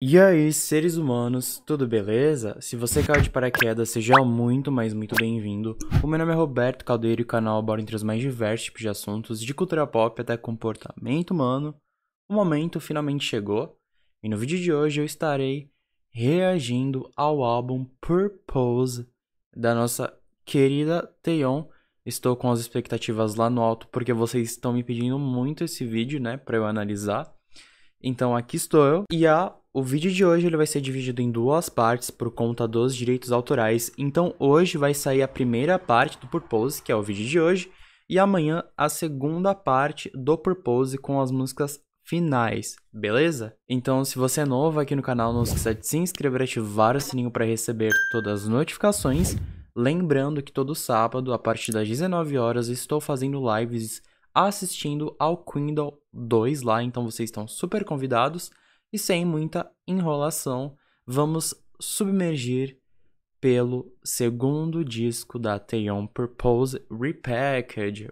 E aí, seres humanos, tudo beleza? Se você caiu de paraquedas, seja muito, mas muito bem-vindo. O meu nome é Roberto Caldeiro e o canal aborda entre os mais diversos tipos de assuntos, de cultura pop até comportamento humano. O momento finalmente chegou, e no vídeo de hoje eu estarei reagindo ao álbum Purpose da nossa querida Taeyeon. Estou com as expectativas lá no alto porque vocês estão me pedindo muito esse vídeo, né, para eu analisar. Então aqui estou eu e o vídeo de hoje ele vai ser dividido em duas partes por conta dos direitos autorais. Então hoje vai sair a primeira parte do Purpose, que é o vídeo de hoje, e amanhã a segunda parte do Purpose com as músicas finais, beleza? Então se você é novo aqui no canal, não esqueça de se inscrever e ativar o sininho para receber todas as notificações. Lembrando que todo sábado, a partir das 19 horas, estou fazendo lives assistindo ao Queendom 2 lá, então vocês estão super convidados. E sem muita enrolação, vamos submergir pelo segundo disco da Taeyeon, Purpose Repackaged.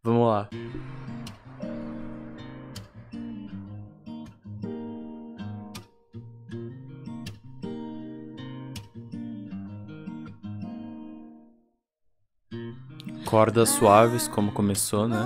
Vamos lá. Cordas suaves, como começou, né?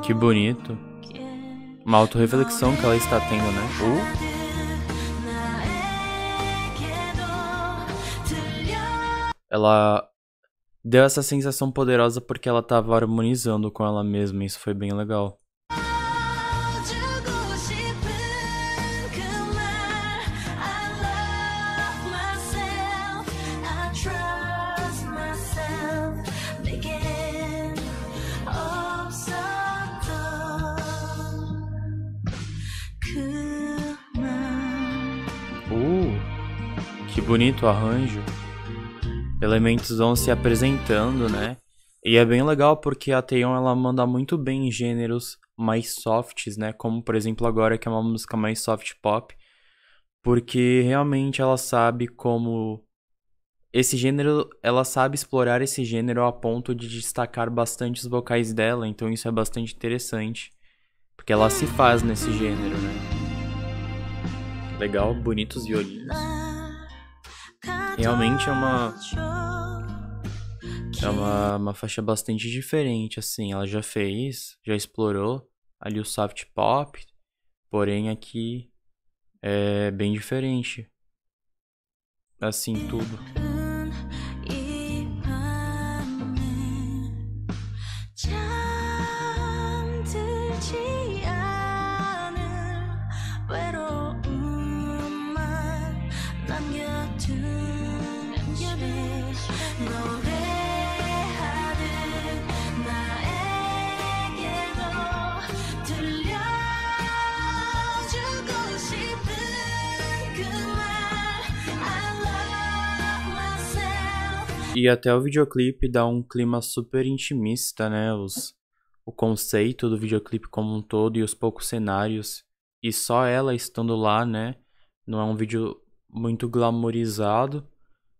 Que bonito. Uma autorreflexão que ela está tendo, né? Ela deu essa sensação poderosa porque ela estava harmonizando com ela mesma. Isso foi bem legal. Que bonito o arranjo. Elementos vão se apresentando, né? E é bem legal porque a Taeyeon ela manda muito bem em gêneros mais softs, né? Como por exemplo agora que é uma música mais soft pop, porque realmente ela sabe como esse gênero, ela sabe explorar esse gênero a ponto de destacar bastante os vocais dela, então isso é bastante interessante, porque ela se faz nesse gênero, né? Legal, bonitos violinos. Realmente é uma faixa bastante diferente, assim. Ela já explorou ali o soft pop, porém aqui é bem diferente. Assim, tudo. E até o videoclipe dá um clima super intimista, né? O conceito do videoclipe como um todo e os poucos cenários. E só ela estando lá, né? Não é um vídeo muito glamourizado.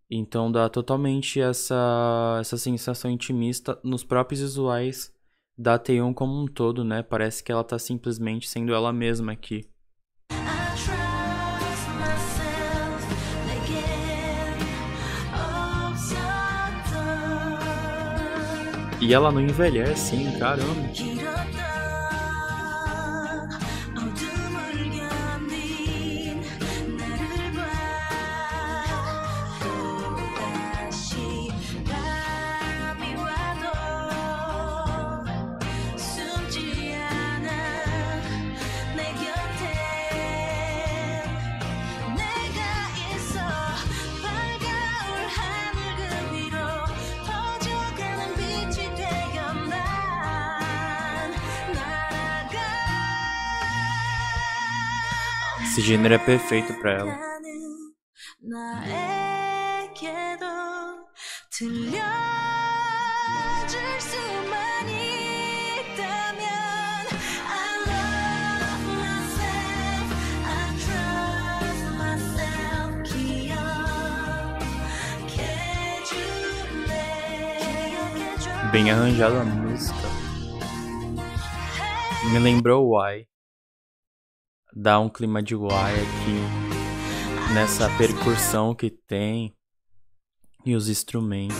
Então dá totalmente essa sensação intimista nos próprios visuais da Taeyeon como um todo, né? Parece que ela tá simplesmente sendo ela mesma aqui. E ela não envelhece, hein? Caramba. Esse gênero é perfeito pra ela. Bem arranjada a música. Me lembrou Why. Dá um clima de Why aqui nessa percussão que tem e os instrumentos.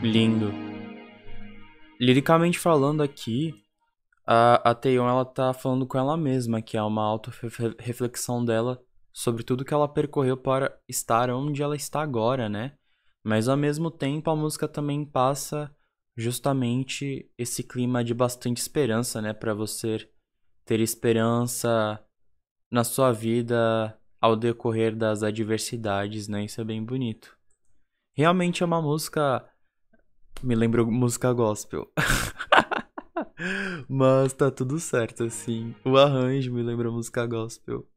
Lindo. Liricamente falando aqui, a Taeyeon, ela tá falando com ela mesma, que é uma auto-reflexão dela sobre tudo que ela percorreu para estar onde ela está agora, né? Mas ao mesmo tempo a música também passa justamente esse clima de bastante esperança, né? Pra você ter esperança na sua vida ao decorrer das adversidades, né? Isso é bem bonito. Realmente é uma música... Me lembrou música gospel. Mas tá tudo certo, assim. O arranjo me lembra música gospel.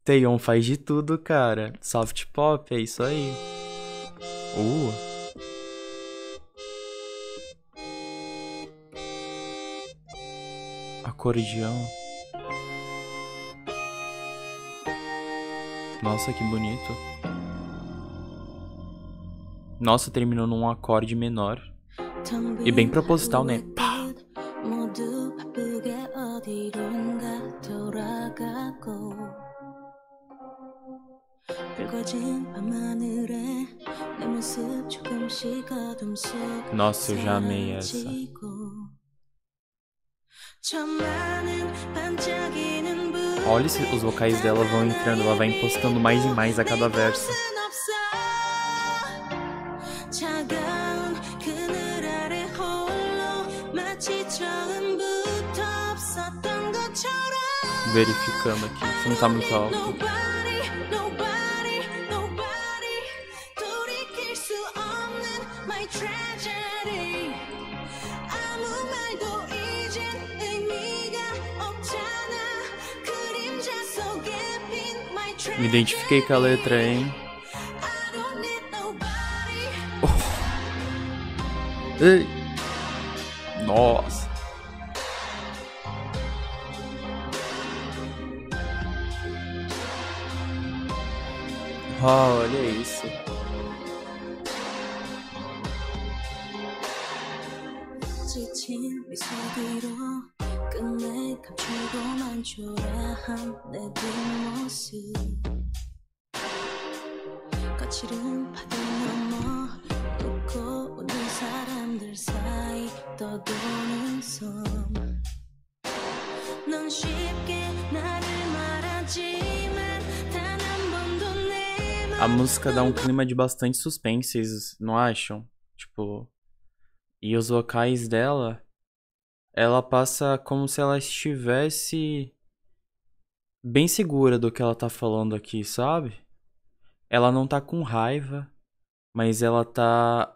Taeyeon faz de tudo, cara. Soft pop, é isso aí. Acordeão. Nossa, que bonito. Nossa, terminou num acorde menor. E bem proposital, né? Pá. Nossa, eu já amei essa. Olha, os vocais dela vão entrando, ela vai impostando mais e mais a cada verso. Verificando aqui, se não tá muito alto. Me identifiquei com a letra, hein? Oh. Ei! Nossa! Oh, olha isso. A música dá um clima de bastante suspense, vocês não acham? Tipo, e os vocais dela, ela passa como se ela estivesse bem segura do que ela tá falando aqui, sabe? Ela não tá com raiva, mas ela tá...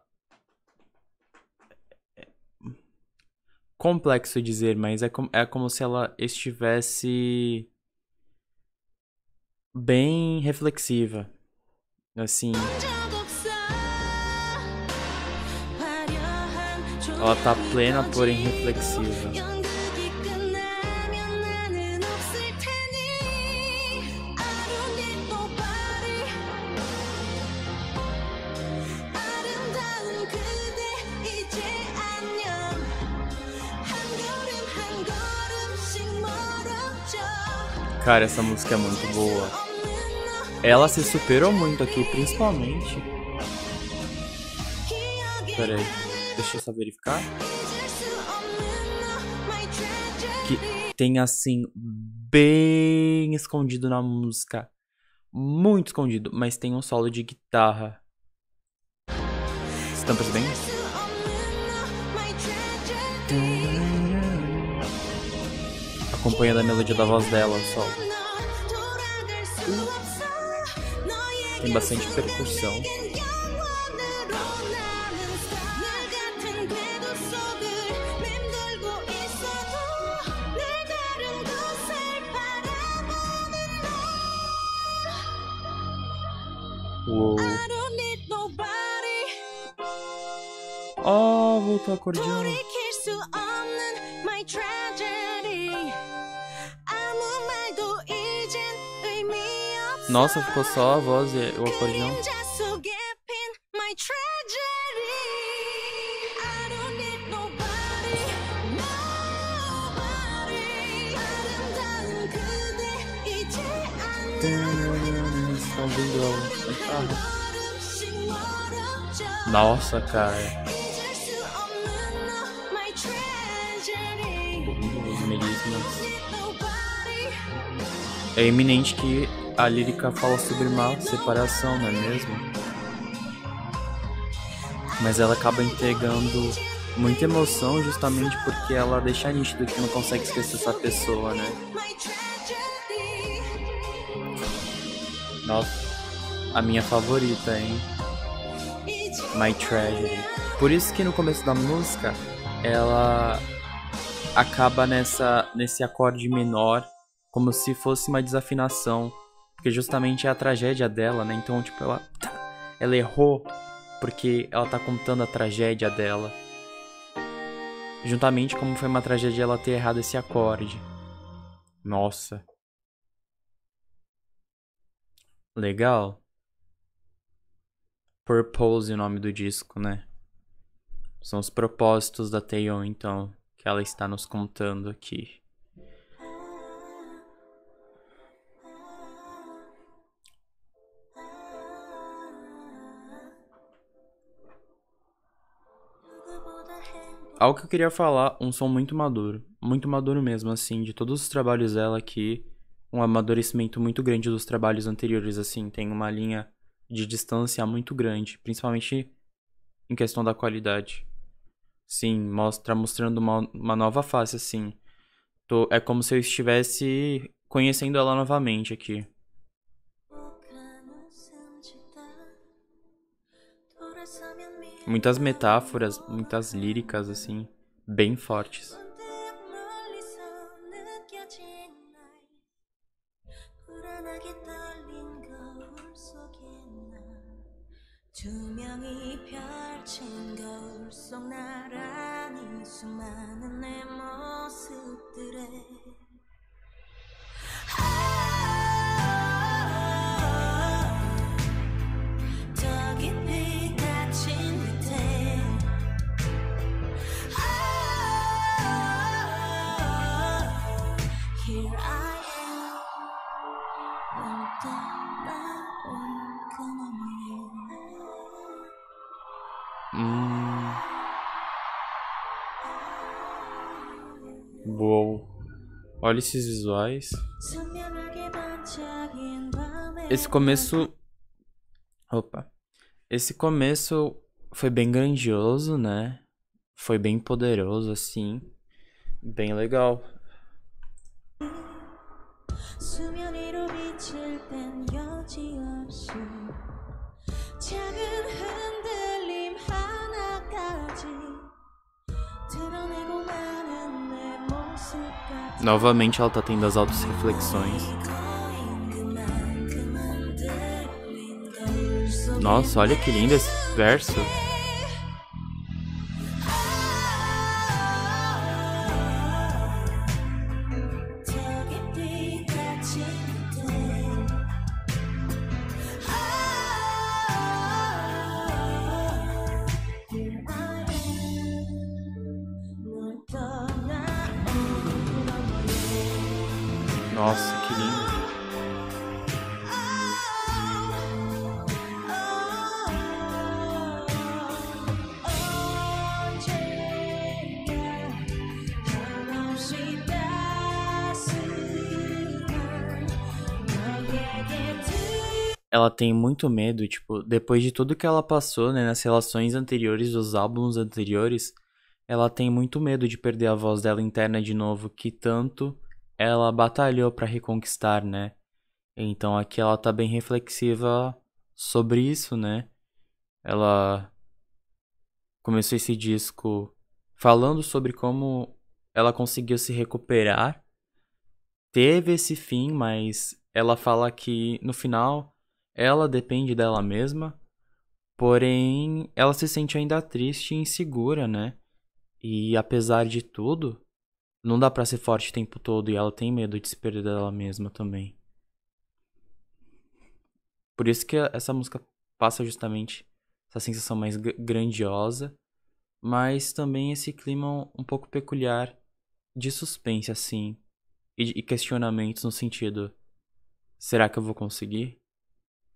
Complexo dizer, mas é como se ela estivesse bem reflexiva. Assim, ela tá plena, porém reflexiva. Cara, essa música é muito boa. Ela se superou muito aqui, principalmente. Pera aí, deixa eu só verificar. Que tem assim, bem escondido na música. Muito escondido, mas tem um solo de guitarra. Vocês estão percebendo? Acompanhando a melodia da voz dela, o solo. Tem bastante percussão. Uou. Oh, voltou o acordeão. Nossa, ficou só a voz e o acordeão. Nossa, cara. Os melismas. É eminente que a lírica fala sobre uma separação, não é mesmo? Mas ela acaba entregando muita emoção justamente porque ela deixa nítido que não consegue esquecer essa pessoa, né? Nossa, a minha favorita, hein? My Tragedy. Por isso que no começo da música ela acaba nesse acorde menor, como se fosse uma desafinação, porque justamente é a tragédia dela, né? Então, tipo, ela errou porque ela tá contando a tragédia dela. Juntamente como foi uma tragédia ela ter errado esse acorde. Nossa. Legal. Purpose, o nome do disco, né? São os propósitos da Taeyeon, então, que ela está nos contando aqui. Algo que eu queria falar, um som muito maduro mesmo, assim, de todos os trabalhos dela aqui, um amadurecimento muito grande dos trabalhos anteriores, assim, tem uma linha de distância muito grande, principalmente em questão da qualidade. Sim, mostrando uma nova face, assim. É como se eu estivesse conhecendo ela novamente aqui. Muitas metáforas, muitas líricas, assim, bem fortes. Uou. Olha esses visuais. Esse começo... Opa. Esse começo foi bem grandioso, né? Foi bem poderoso, assim. Bem legal. Novamente ela tá tendo as auto-reflexões. Nossa, olha que lindo esse verso. Nossa, que lindo. Ela tem muito medo, tipo, depois de tudo que ela passou, né, nas relações anteriores, dos álbuns anteriores, ela tem muito medo de perder a voz dela interna de novo, que tanto ela batalhou pra reconquistar, né? Então aqui ela tá bem reflexiva sobre isso, né? Ela começou esse disco falando sobre como ela conseguiu se recuperar. Teve esse fim, mas ela fala que no final ela depende dela mesma, porém ela se sente ainda triste e insegura, né? E apesar de tudo, não dá pra ser forte o tempo todo e ela tem medo de se perder dela mesma também. Por isso que essa música passa justamente essa sensação mais grandiosa, mas também esse clima um pouco peculiar de suspense, assim, e questionamentos no sentido: será que eu vou conseguir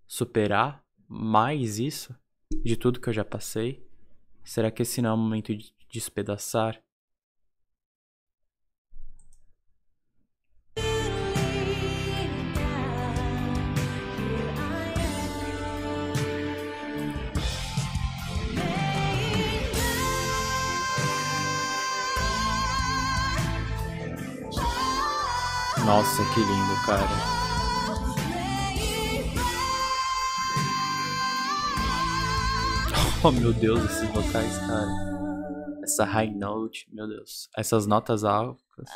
superar mais isso de tudo que eu já passei? Será que esse não é o momento de despedaçar? Nossa, que lindo, cara. Oh, meu Deus, esses vocais, cara. Essa high note, meu Deus. Essas notas altas.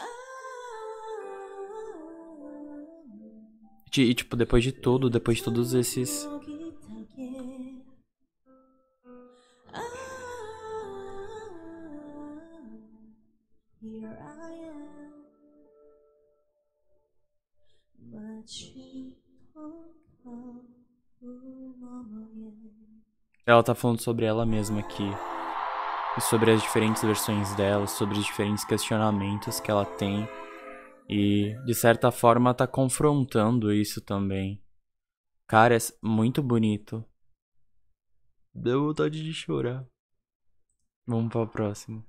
E, tipo, depois de tudo, depois de todos esses... Ela tá falando sobre ela mesma aqui. E sobre as diferentes versões dela, sobre os diferentes questionamentos que ela tem. E, de certa forma, tá confrontando isso também. Cara, é muito bonito. Deu vontade de chorar. Vamos pra próxima.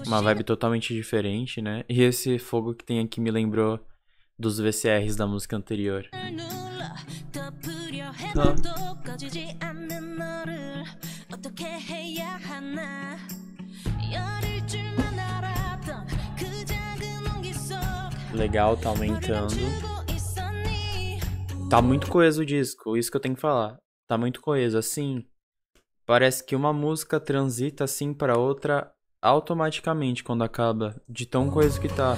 Uma vibe totalmente diferente, né? E esse fogo que tem aqui me lembrou dos VCRs da música anterior. Legal, tá aumentando. Tá muito coeso o disco, isso que eu tenho que falar. Tá muito coeso, assim. Parece que uma música transita assim pra outra automaticamente quando acaba, de tão coeso que tá.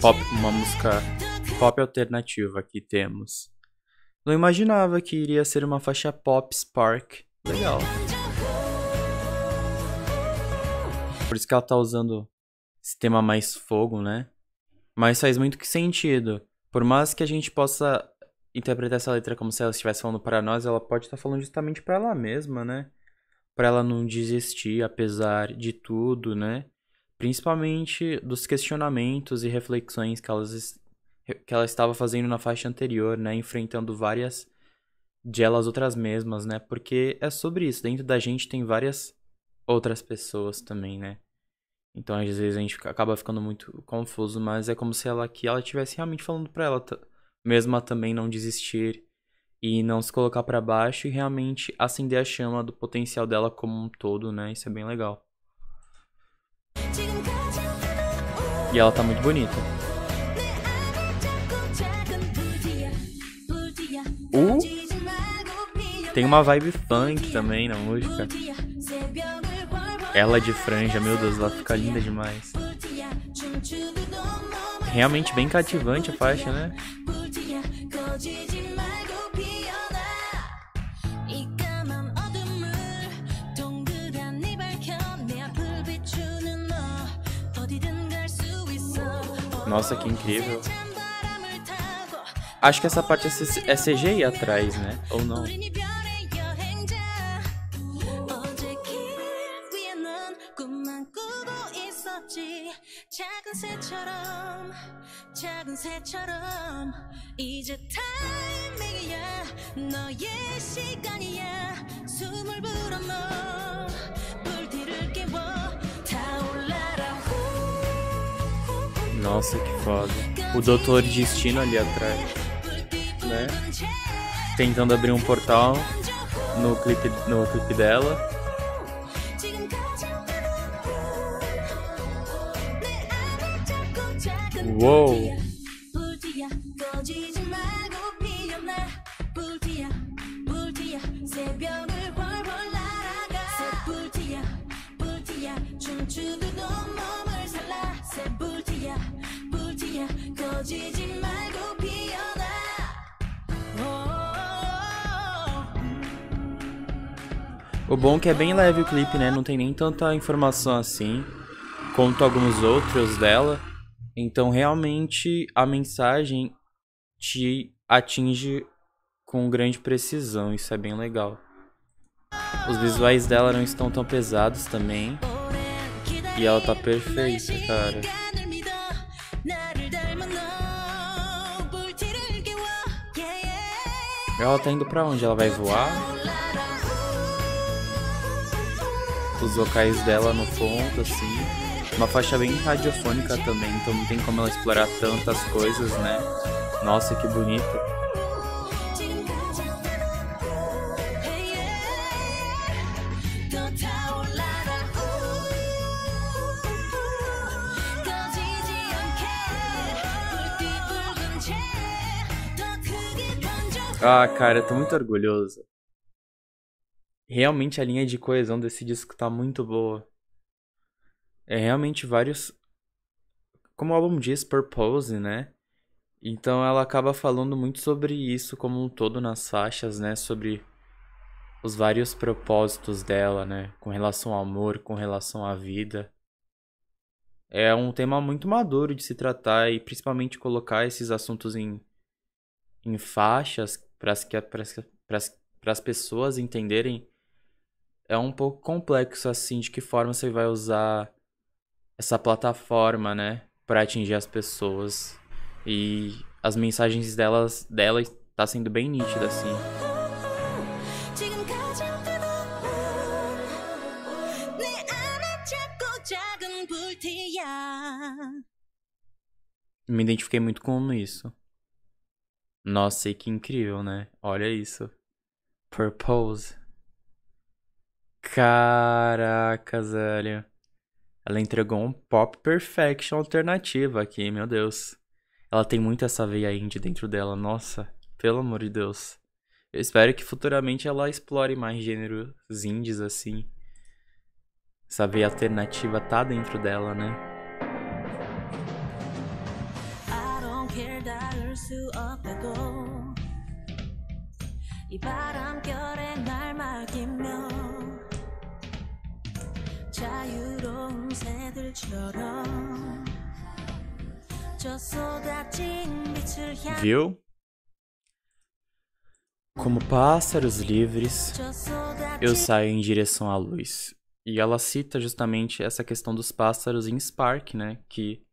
Pop, uma música pop alternativa aqui temos. Não imaginava que iria ser uma faixa pop Spark. Legal. Por isso que ela tá usando esse tema mais fogo, né? Mas faz muito que sentido. Por mais que a gente possa interpretar essa letra como se ela estivesse falando para nós, ela pode estar falando justamente para ela mesma, né? Para ela não desistir, apesar de tudo, né? Principalmente dos questionamentos e reflexões que ela estava fazendo na faixa anterior, né? Enfrentando várias de elas outras mesmas, né? Porque é sobre isso. Dentro da gente tem várias outras pessoas também, né? Então, às vezes, a gente acaba ficando muito confuso, mas é como se ela estivesse realmente falando pra ela mesma também não desistir e não se colocar pra baixo e realmente acender a chama do potencial dela como um todo, né? Isso é bem legal. E ela tá muito bonita. Tem uma vibe funk também na música. Ela de franja, meu Deus, ela fica linda demais. Realmente bem cativante a faixa, né? Nossa, que incrível. Acho que essa parte é CGI atrás, né? Ou não? Nossa, que foda. O Doutor Destino ali atrás, né? Tentando abrir um portal no clipe dela. Uou! O bom é que é bem leve o clipe, né? Não tem nem tanta informação assim quanto alguns outros dela. Então, realmente, a mensagem te atinge com grande precisão. Isso é bem legal. Os visuais dela não estão tão pesados também. E ela tá perfeita, cara. Ela tá indo pra onde? Ela vai voar? Os vocais dela no ponto, assim. Uma faixa bem radiofônica também, então não tem como ela explorar tantas coisas, né? Nossa, que bonito. Ah, cara, eu tô muito orgulhoso. Realmente a linha de coesão desse disco tá muito boa. É realmente vários... Como o álbum diz, Purpose, né? Então ela acaba falando muito sobre isso como um todo nas faixas, né? Sobre os vários propósitos dela, né? Com relação ao amor, com relação à vida. É um tema muito maduro de se tratar e principalmente colocar esses assuntos em faixas para as pessoas entenderem. É um pouco complexo, assim, de que forma você vai usar essa plataforma, né? Para atingir as pessoas. E as mensagens dela tá sendo bem nítida, assim. Me identifiquei muito com isso. Nossa, e que incrível, né? Olha isso. Purpose. Caracas, velho. Ela entregou um pop perfection alternativo aqui, meu Deus. Ela tem muito essa veia indie dentro dela, nossa. Pelo amor de Deus. Eu espero que futuramente ela explore mais gêneros indies, assim. Essa veia alternativa tá dentro dela, né? Viu? Como pássaros livres, eu saio em direção à luz. E ela cita justamente essa questão dos pássaros em Spark, né? Que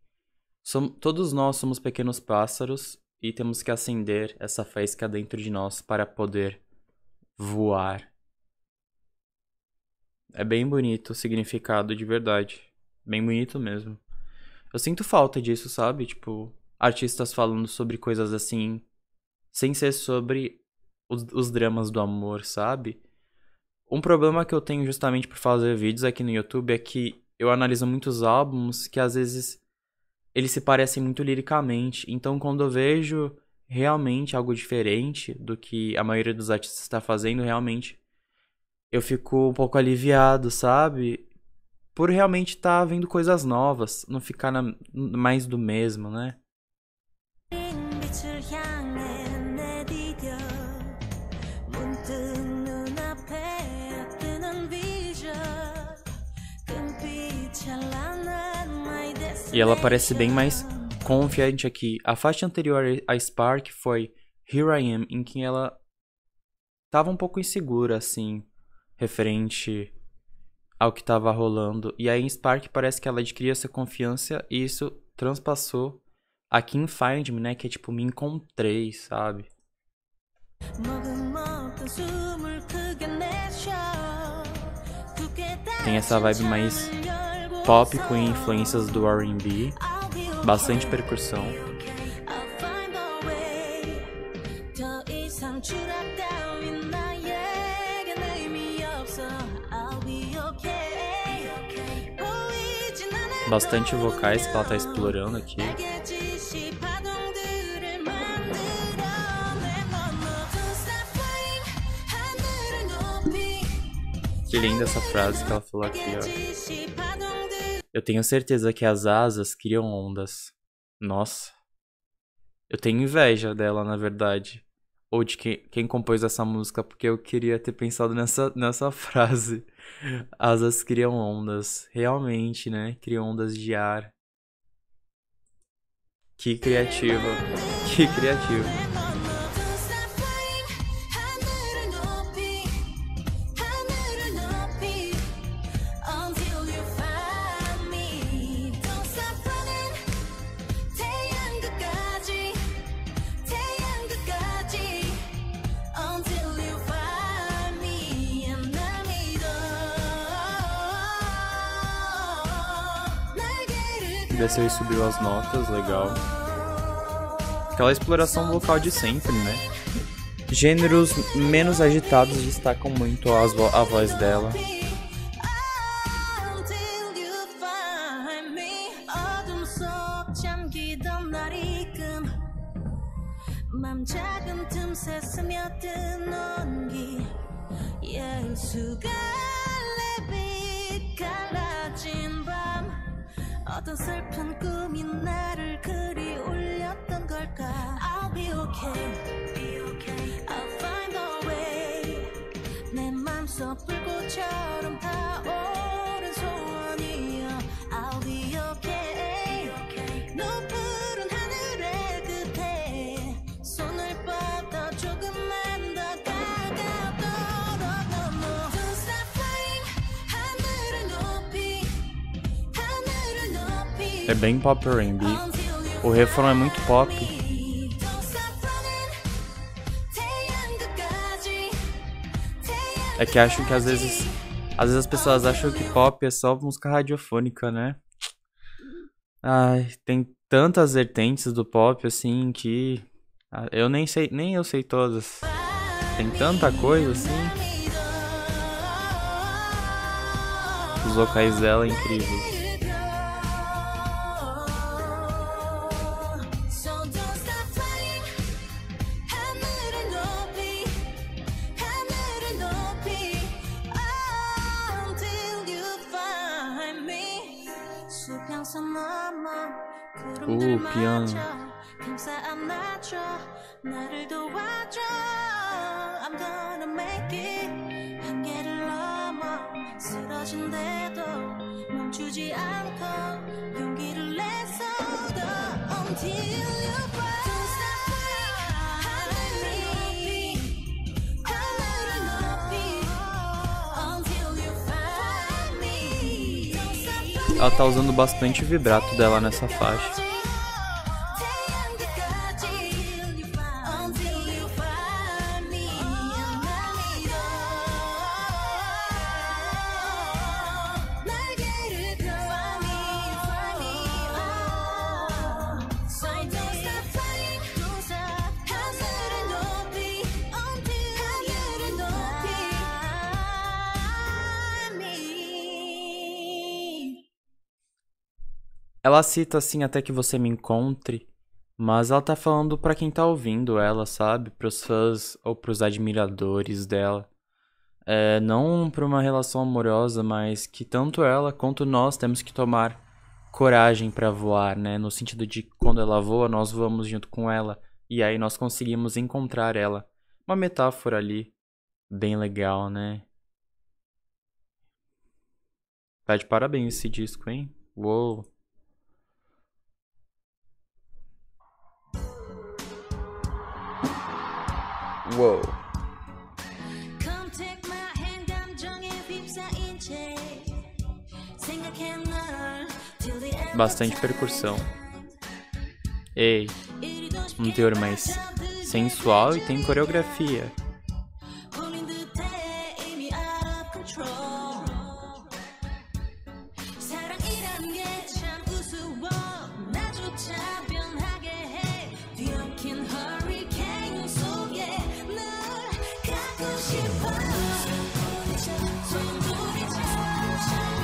todos nós somos pequenos pássaros e temos que acender essa faísca dentro de nós para poder voar. É bem bonito o significado de verdade. Bem bonito mesmo. Eu sinto falta disso, sabe? Tipo, artistas falando sobre coisas assim, sem ser sobre os dramas do amor, sabe? Um problema que eu tenho justamente por fazer vídeos aqui no YouTube é que eu analiso muitos álbuns que às vezes eles se parecem muito liricamente. Então quando eu vejo realmente algo diferente do que a maioria dos artistas está fazendo, realmente eu fico um pouco aliviado, sabe? Por realmente estar vendo coisas novas, não ficar mais do mesmo, né? E ela parece bem mais confiante aqui. A faixa anterior a Spark foi Here I Am, em que ela tava um pouco insegura, assim, referente ao que tava rolando. E aí em Spark parece que ela adquiriu essa confiança e isso transpassou aqui em Find Me, né? Que é tipo, me encontrei, sabe? Tem essa vibe mais pop com influências do R&B. Bastante percussão. Bastante vocais que ela tá explorando aqui. Que linda essa frase que ela falou aqui, ó. Eu tenho certeza que as asas criam ondas. Nossa. Eu tenho inveja dela, na verdade. Ou de quem compôs essa música, porque eu queria ter pensado nessa frase. Asas criam ondas. Realmente, né? Criam ondas de ar. Que criativa. Que criativa. Desceu e subiu as notas, legal. Aquela exploração vocal de sempre, né? Gêneros menos agitados destacam muito a voz dela. 어떤 슬픈 꿈이 나를 그리 울렸던 걸까? I'll be okay, be okay. I'll find a way. 내 맘속 불꽃처럼 타오른 소원이여. I'll be okay, okay. 높은 하늘의 끝에 손을 뻗어 조금만 더 가까워도 Don't stop flying. 하늘을 높이. É bem pop R&B. O refrão é muito pop. É que acho que às vezes as pessoas acham que pop é só música radiofônica, né? Ai, tem tantas vertentes do pop assim que eu nem eu sei todas. Tem tanta coisa assim. Os vocais dela é incríveis. Piano. Ela tá usando bastante vibrato dela nessa faixa. Ela cita assim, até que você me encontre, mas ela tá falando pra quem tá ouvindo ela, sabe? Pros fãs ou pros admiradores dela. Não pra uma relação amorosa, mas que tanto ela quanto nós temos que tomar coragem pra voar, né? No sentido de quando ela voa, nós voamos junto com ela. E aí nós conseguimos encontrar ela. Uma metáfora ali, bem legal, né? Tá de parabéns esse disco, hein? Uou! Uou. Bastante percussão. Ei, um teor mais sensual e tem coreografia.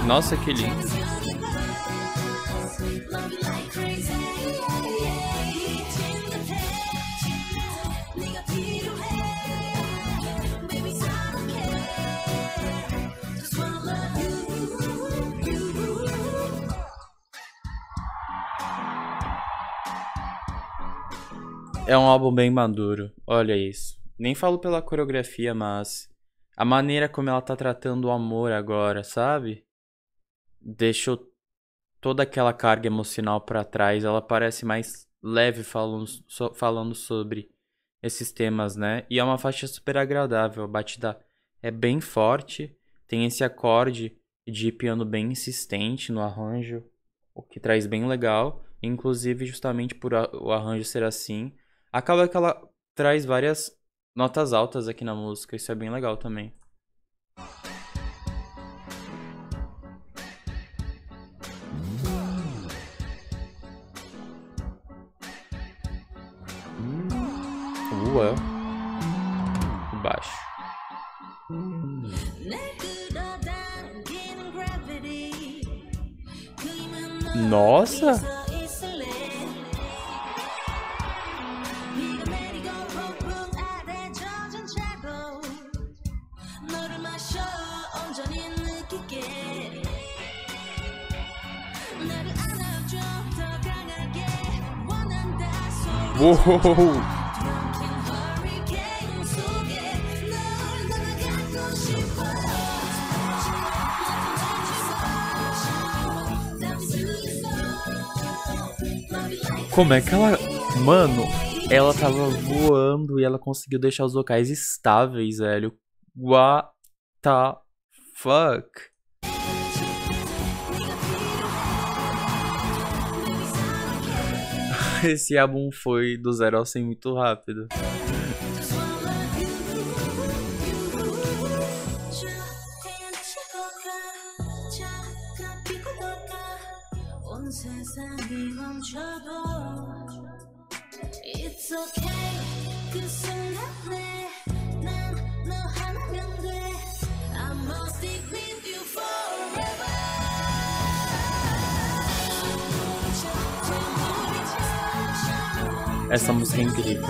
Nossa, que lindo. É um álbum bem maduro, olha isso. Nem falo pela coreografia, mas a maneira como ela tá tratando o amor agora, sabe? Deixou toda aquela carga emocional pra trás. Ela parece mais leve falando sobre esses temas, né? E é uma faixa super agradável. A batida é bem forte, tem esse acorde de piano bem insistente no arranjo, o que traz bem legal. Inclusive, justamente por o arranjo ser assim, acaba que ela traz várias notas altas aqui na música. Isso é bem legal também. Baixo. Nossa! Uou! Como é que ela... Mano, ela tava voando e ela conseguiu deixar os vocais estáveis, velho. What the fuck? Esse álbum foi do 0 ao 100 muito rápido. Essa música é incrível.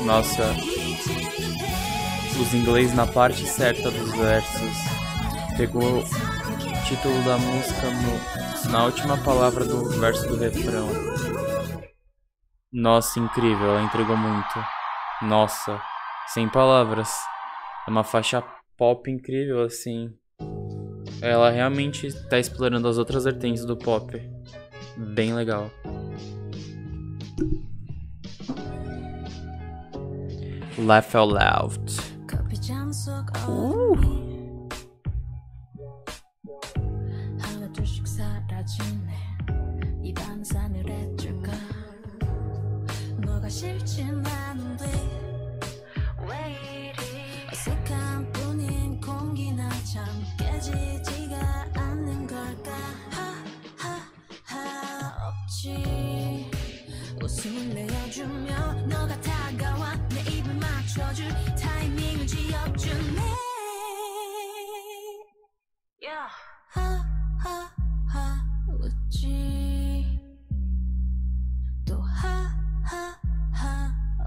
Nossa, os inglês na parte certa dos versos. Pegou o título da música na última palavra do verso do refrão. Nossa, incrível, ela entregou muito. Nossa, sem palavras. É uma faixa pop incrível, assim. Ela realmente tá explorando as outras vertentes do pop. Bem legal. Laugh Out Loud.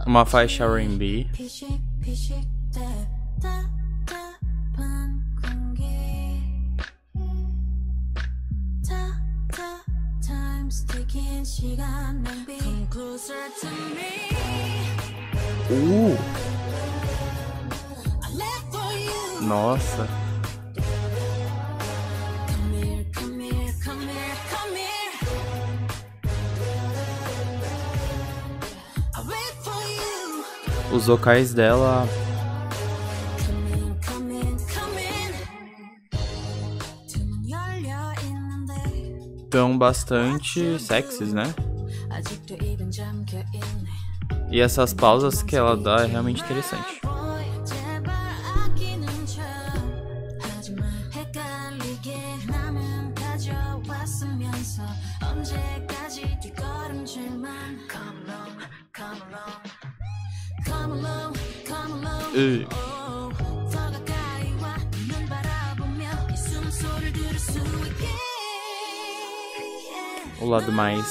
Uma faixa R&B. Nossa. Os vocais dela estão bastante sexys, né? E essas pausas que ela dá é realmente interessante. O lado mais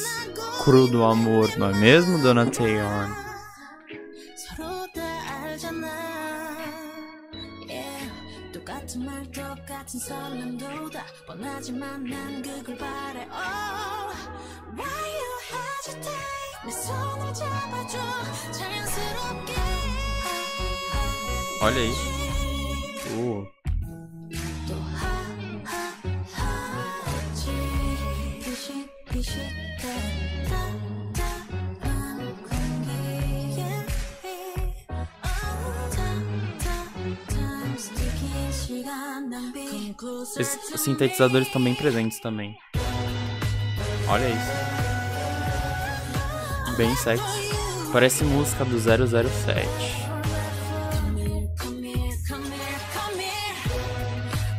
cru do amor, não é mesmo, Dona Taeyeon? Olha isso. Esses sintetizadores estão bem presentes também. Olha isso. Bem sexy. Parece música do 007.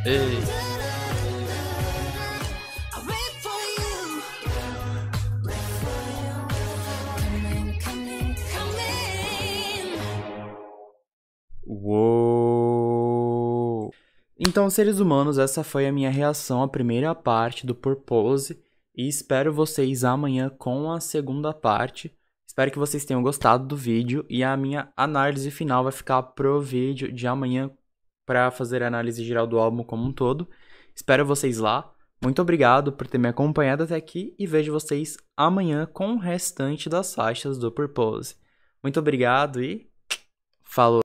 Ei. Uou. Então, seres humanos, essa foi a minha reação à primeira parte do Purpose. E espero vocês amanhã com a segunda parte. Espero que vocês tenham gostado do vídeo. E a minha análise final vai ficar pro vídeo de amanhã para fazer a análise geral do álbum como um todo. Espero vocês lá. Muito obrigado por ter me acompanhado até aqui. E vejo vocês amanhã com o restante das faixas do Purpose. Muito obrigado e falou!